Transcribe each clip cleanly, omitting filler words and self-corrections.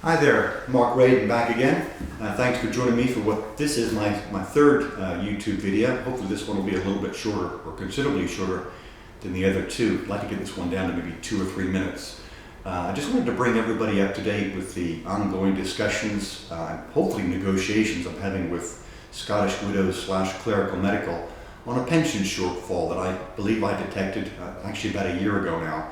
Hi there, Mark Radin back again. Thanks for joining me for what this is my third YouTube video. Hopefully this one will be a little bit shorter, or considerably shorter than the other two. I'd like to get this one down to maybe 2 or 3 minutes. I just wanted to bring everybody up to date with the ongoing discussions, hopefully negotiations I'm having with Scottish Widows / Clerical Medical on a pension shortfall that I believe I detected actually about a year ago now.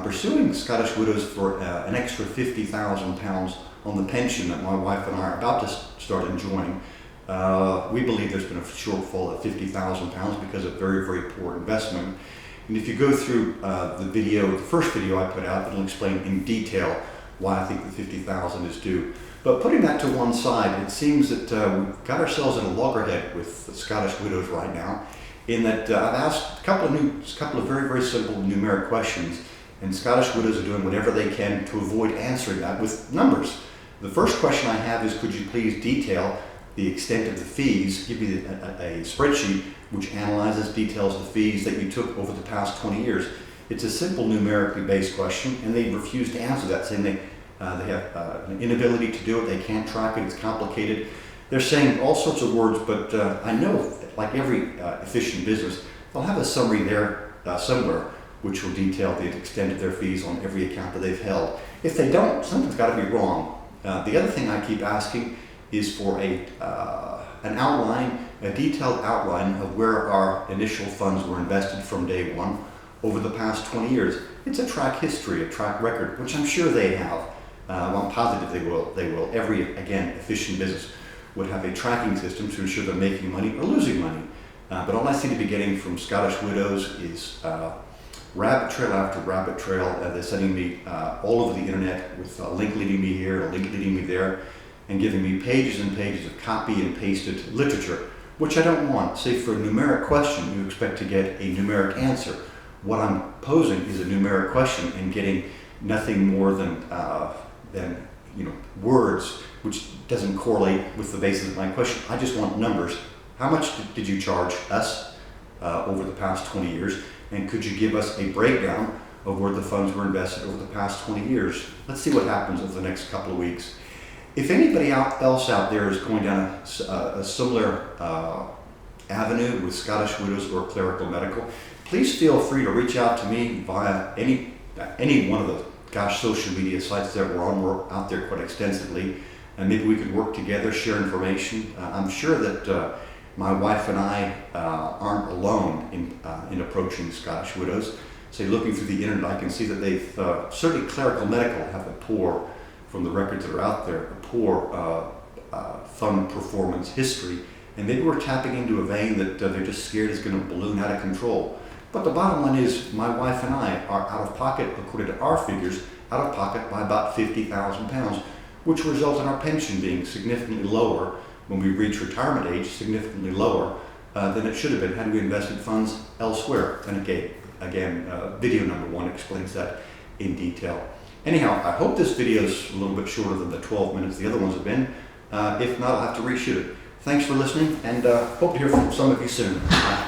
Pursuing Scottish Widows for an extra £50,000 on the pension that my wife and I are about to start enjoying. We believe there's been a shortfall of £50,000 because of very, very poor investment. And if you go through the first video I put out, it'll explain in detail why I think the £50,000 is due. But putting that to one side, it seems that we've got ourselves in a loggerhead with the Scottish Widows right now, in that I've asked a couple of very, very simple numeric questions, and Scottish Widows are doing whatever they can to avoid answering that with numbers. The first question I have is, could you please detail the extent of the fees, give me a spreadsheet which analyzes, details the fees that you took over the past 20 years. It's a simple numerically based question, and they refuse to answer that, saying they have an inability to do it, they can't track it, it's complicated. They're saying all sorts of words, but I know, like every efficient business, they'll have a summary there somewhere which will detail the extent of their fees on every account that they've held. If they don't, something's got to be wrong. The other thing I keep asking is for an outline, a detailed outline of where our initial funds were invested from day one over the past 20 years. It's a track history, a track record, which I'm sure they have. I'm positive they will. Every, again, efficient business would have a tracking system to ensure they're making money or losing money. But all I seem to be getting from Scottish Widows is rabbit trail after rabbit trail. They're sending me all over the internet with a link leading me here, a link leading me there, and giving me pages and pages of copy and pasted literature, which I don't want. Say for a numeric question, you expect to get a numeric answer. What I'm posing is a numeric question and getting nothing more than words, which doesn't correlate with the basis of my question. I just want numbers. How much did you charge us over the past 20 years? And could you give us a breakdown of where the funds were invested over the past 20 years? Let's see what happens over the next couple of weeks. If anybody else out there is going down a similar avenue with Scottish Widows or Clerical Medical, please feel free to reach out to me via any one of the social media sites that we're on. We're out there quite extensively, and maybe we could work together, share information. I'm sure that my wife and I aren't alone in approaching Scottish Widows. Say, looking through the internet, I can see that they've certainly Clerical Medical have a poor, from the records that are out there, a poor fund performance history, and maybe we're tapping into a vein that they're just scared is going to balloon out of control. But the bottom line is, my wife and I are out of pocket, according to our figures, out of pocket by about £50,000, which results in our pension being significantly lower when we reach retirement age, significantly lower than it should have been had we invested funds elsewhere. And again, video number 1 explains that in detail. Anyhow, I hope this video is a little bit shorter than the 12 minutes the other ones have been. If not, I'll have to reshoot it. Thanks for listening, and hope to hear from some of you soon. Bye.